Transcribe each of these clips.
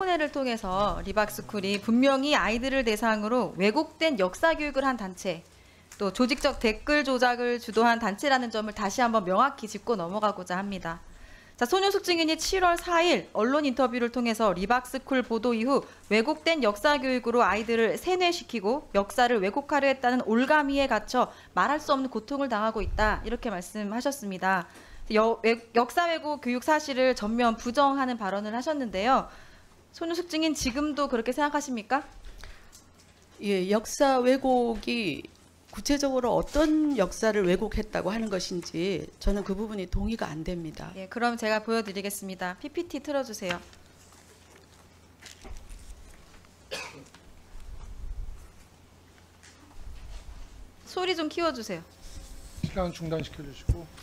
청문회를 통해서 리박스쿨이 분명히 아이들을 대상으로 왜곡된 역사 교육을 한 단체, 또 조직적 댓글 조작을 주도한 단체라는 점을 다시 한번 명확히 짚고 넘어가고자 합니다. 자, 손윤숙 증인이 7월 4일 언론 인터뷰를 통해서 리박스쿨 보도 이후 왜곡된 역사 교육으로 아이들을 세뇌시키고 역사를 왜곡하려 했다는 올가미에 갇혀 말할 수 없는 고통을 당하고 있다, 이렇게 말씀하셨습니다. 역사 왜곡 교육 사실을 전면 부정하는 발언을 하셨는데요. 손윤숙 증인 지금도 그렇게 생각하십니까? 예, 역사 왜곡이 구체적으로 어떤 역사를 왜곡했다고 하는 것인지 저는 그 부분이 동의가 안 됩니다. 예, 그럼 제가 보여드리겠습니다. PPT 틀어주세요. 소리 좀 키워주세요. 시간 중단시켜주시고.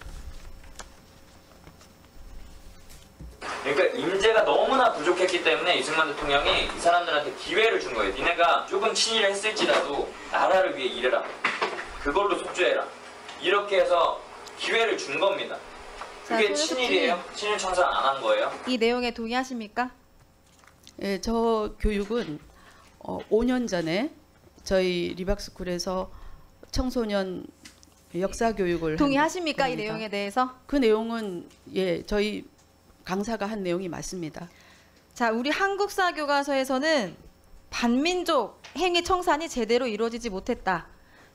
그러니까 인재가 너무나 부족했기 때문에 이승만 대통령이 이 사람들한테 기회를 준 거예요. 니네가 조금 친일을 했을지라도 나라를 위해 일해라. 그걸로 속죄해라. 이렇게 해서 기회를 준 겁니다. 그게 친일이에요? 친일 청산 안 한 거예요? 이 내용에 동의하십니까? 예, 저 교육은 5년 전에 저희 리박스쿨에서 청소년 역사 교육을 동의하십니까? 이 내용에 대해서? 그 내용은 예, 저희 강사가 한 내용이 맞습니다. 자, 우리 한국사 교과서에서는 반민족 행위 청산이 제대로 이루어지지 못했다.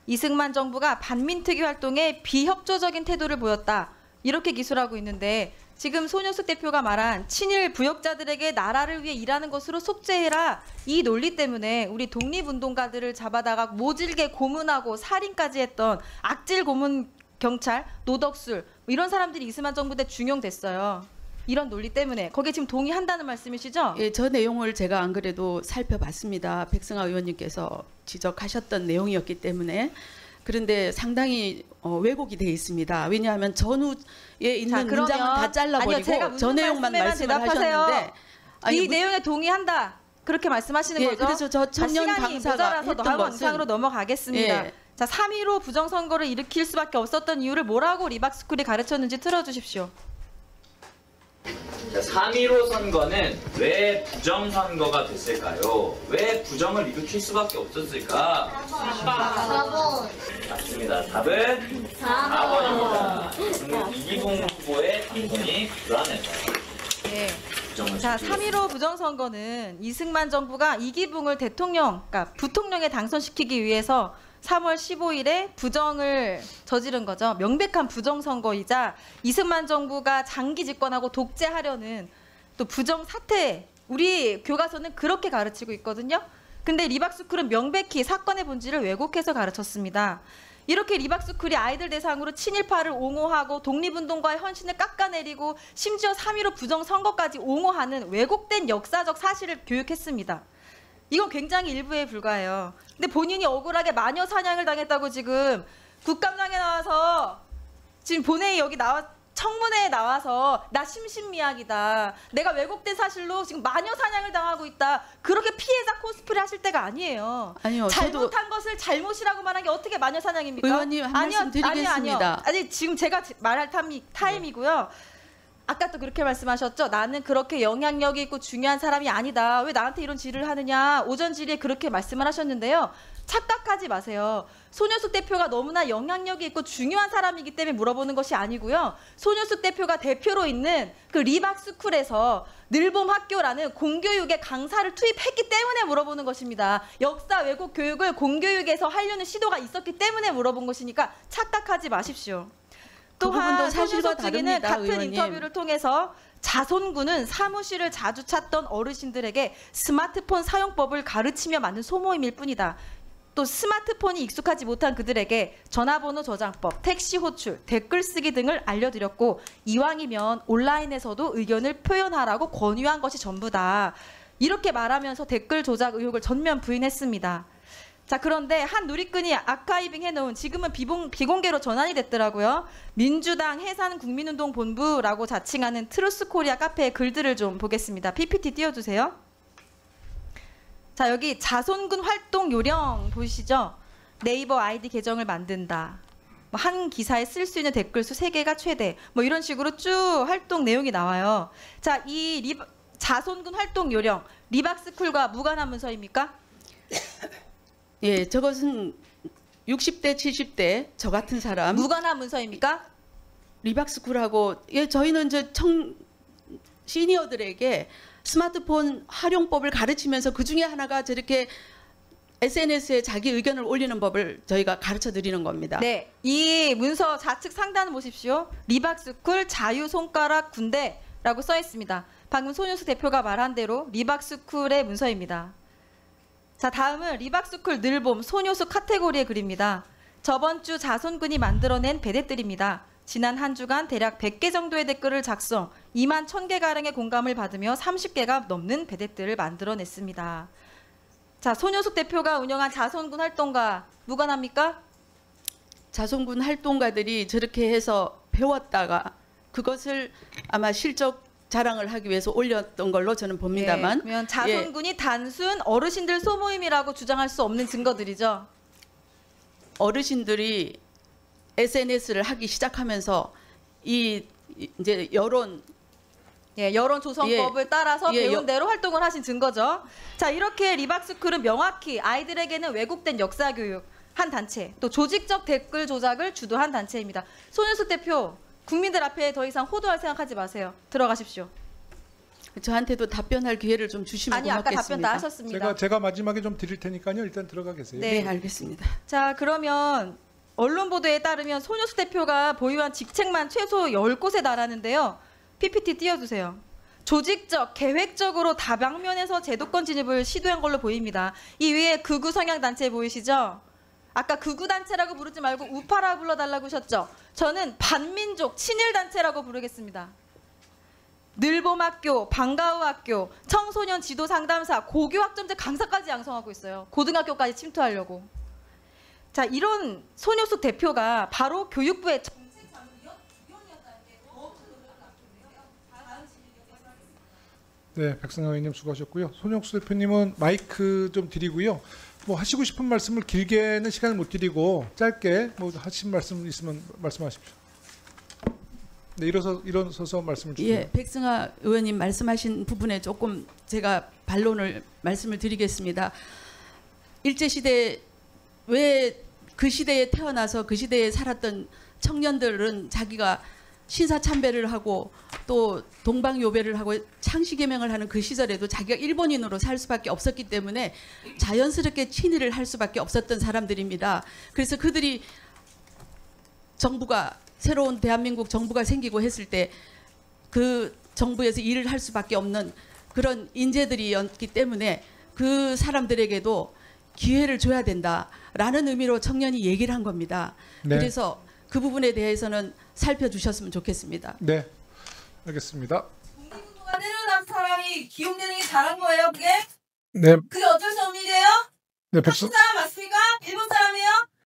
이승만 정부가 반민특위 활동에 비협조적인 태도를 보였다, 이렇게 기술하고 있는데, 지금 손윤숙 대표가 말한 친일 부역자들에게 나라를 위해 일하는 것으로 속죄해라, 이 논리 때문에 우리 독립운동가들을 잡아다가 모질게 고문하고 살인까지 했던 악질 고문 경찰, 노덕술, 이런 사람들이 이승만 정부 때 중용됐어요. 이런 논리 때문에. 거기에 지금 동의한다는 말씀이시죠? 예, 저 내용을 제가 안 그래도 살펴봤습니다. 백승아 의원님께서 지적하셨던 내용이었기 때문에. 그런데 상당히 왜곡이 돼 있습니다. 왜냐하면 전후에 있는 문장은 다 잘라버리고 저 내용만 말씀을 하셨는데, 이 내용에 동의한다, 그렇게 말씀하시는 예, 거죠? 그래서 저 청년 시간이 강사가 모자라서 했던 다음 것은, 영상으로 넘어가겠습니다. 예. 자, 3.15 부정선거를 일으킬 수밖에 없었던 이유를 뭐라고 리박스쿨이 가르쳤는지 틀어주십시오. 3.15 선거는 왜 부정선거가 됐을까요? 왜 부정을 일으킬 수밖에 없었을까? 4번. 맞습니다. 답은 4번입니다. 이기붕 후보의 당선이 불안해서. 네. 부정을 자, 지키고 3.15 부정선거는 이승만 정부가 이기붕을 대통령, 그러니까 부통령에 당선시키기 위해서 3월 15일에 부정을 저지른 거죠. 명백한 부정선거이자 이승만 정부가 장기 집권하고 독재하려는 또 부정 사태, 우리 교과서는 그렇게 가르치고 있거든요. 근데 리박스쿨은 명백히 사건의 본질을 왜곡해서 가르쳤습니다. 이렇게 리박스쿨이 아이들 대상으로 친일파를 옹호하고 독립운동가의 헌신을 깎아내리고 심지어 3.15 부정선거까지 옹호하는 왜곡된 역사적 사실을 교육했습니다. 이건 굉장히 일부에 불과해요. 근데 본인이 억울하게 마녀 사냥을 당했다고 지금 국감장에 나와서 지금 본회의 여기 청문회에 나와서 나 심신미약이다, 내가 왜곡된 사실로 지금 마녀 사냥을 당하고 있다, 그렇게 피해자 코스프레 하실 때가 아니에요. 아니요, 잘못한 것을 잘못이라고 말한 게 어떻게 마녀 사냥입니까? 의원님 한 말씀 드리겠습니다. 아니, 지금 제가 말할 타임이고요. 아까 또 그렇게 말씀하셨죠. 나는 그렇게 영향력이 있고 중요한 사람이 아니다, 왜 나한테 이런 질의를 하느냐, 오전 질의에 그렇게 말씀을 하셨는데요. 착각하지 마세요. 손윤숙 대표가 너무나 영향력이 있고 중요한 사람이기 때문에 물어보는 것이 아니고요. 손윤숙 대표가 대표로 있는 그 리박스쿨에서 늘봄 학교라는 공교육의 강사를 투입했기 때문에 물어보는 것입니다. 역사 왜곡 교육을 공교육에서 하려는 시도가 있었기 때문에 물어본 것이니까 착각하지 마십시오. 또한 사실과 손윤숙 다릅니다, 같은 의원님. 인터뷰를 통해서 자손군은 사무실을 자주 찾던 어르신들에게 스마트폰 사용법을 가르치며 만든 소모임일 뿐이다. 또 스마트폰이 익숙하지 못한 그들에게 전화번호 저장법, 택시 호출, 댓글 쓰기 등을 알려드렸고, 이왕이면 온라인에서도 의견을 표현하라고 권유한 것이 전부다, 이렇게 말하면서 댓글 조작 의혹을 전면 부인했습니다. 자, 그런데 한 누리꾼이 아카이빙 해놓은, 지금은 비공개로 전환이 됐더라고요. 민주당 해산국민운동본부라고 자칭하는 트루스코리아 카페의 글들을 좀 보겠습니다. PPT 띄워주세요. 자, 여기 자손군 활동 요령 보이시죠? 네이버 아이디 계정을 만든다, 한 기사에 쓸 수 있는 댓글 수 3개가 최대, 뭐 이런 식으로 쭉 활동 내용이 나와요. 자, 이 자손군 활동 요령, 리박스쿨과 무관한 문서입니까? 예, 저것은 60대, 70대 저 같은 사람 무관한 문서입니까? 리박스쿨하고 예, 저희는 시니어들에게 스마트폰 활용법을 가르치면서 그 중에 하나가 저렇게 SNS에 자기 의견을 올리는 법을 저희가 가르쳐 드리는 겁니다. 네, 이 문서 좌측 상단 보십시오. 리박스쿨 자유손가락 군대라고 써 있습니다. 방금 손윤숙 대표가 말한 대로 리박스쿨의 문서입니다. 자, 다음은 리박스쿨 늘봄 손효숙 카테고리의 글입니다. 저번 주 자손군이 만들어낸 배댓글입니다. 지난 한 주간 대략 100개 정도의 댓글을 작성, 2만 1000개가량의 공감을 받으며 30개가 넘는 배댓글을 만들어냈습니다. 자, 손효숙 대표가 운영한 자손군 활동과 무관합니까? 자손군 활동가들이 저렇게 해서 배웠다가 그것을 아마 실적 자랑을 하기 위해서 올렸던 걸로 저는 봅니다만. 예, 그러면 자손군이 단순 어르신들 소모임이라고 주장할 수 없는 증거들이죠. 어르신들이 SNS를 하기 시작하면서 이제 여론 조성법을 따라서 예, 배운 대로 활동을 하신 증거죠. 자, 이렇게 리박스쿨은 명확히 아이들에게는 왜곡된 역사 교육 한 단체, 또 조직적 댓글 조작을 주도한 단체입니다. 손윤숙 대표, 국민들 앞에 더 이상 호도할 생각하지 마세요. 들어가십시오. 저한테도 답변할 기회를 좀 주시면 아니, 아까 답변 고맙겠습니다. 다 하셨습니다. 제가 마지막에 좀 드릴 테니까요. 일단 들어가 계세요. 네. 네, 알겠습니다. 자, 그러면 언론 보도에 따르면 손효숙 대표가 보유한 직책만 최소 10곳에 달하는데요. PPT 띄워주세요. 조직적, 계획적으로 다방면에서 제도권 진입을 시도한 걸로 보입니다. 이 위에 극우 성향 단체 보이시죠? 아까 극우 단체라고 부르지 말고 우파라 불러달라고 하셨죠? 저는 반민족 친일 단체라고 부르겠습니다. 늘봄학교, 방과후학교, 청소년 지도 상담사, 고교 학점제 강사까지 양성하고 있어요. 고등학교까지 침투하려고. 자, 이런 손효숙 대표가 바로 교육부의 네, 백승아 의원님 수고하셨고요. 손혁수 대표님은 마이크 좀 드리고요. 뭐 하시고 싶은 말씀을 길게는 시간을 못 드리고 짧게 뭐 하신 말씀 있으면 말씀하십시오. 네, 일어서서 말씀을 주세요. 예, 백승아 의원님 말씀하신 부분에 조금 제가 반론을 말씀을 드리겠습니다. 일제시대 왜 그 시대에 태어나서 그 시대에 살았던 청년들은 자기가 신사참배를 하고 또 동방요배를 하고 창시개명을 하는 그 시절에도 자기가 일본인으로 살 수밖에 없었기 때문에 자연스럽게 친일을 할 수밖에 없었던 사람들입니다. 그래서 그들이 정부가 새로운 대한민국 정부가 생기고 했을 때 그 정부에서 일을 할 수밖에 없는 그런 인재들이었기 때문에 그 사람들에게도 기회를 줘야 된다라는 의미로 청년이 얘기를 한 겁니다. 네. 그래서 그 부분에 대해서는 살펴주셨으면 좋겠습니다. 네, 알겠습니다. 독립운동가 내려놓은 사람이 기용되는 게 잘한 거예요, 그게? 네, 그게 어쩔 수 없는 일이에요? 네, 백승. 사람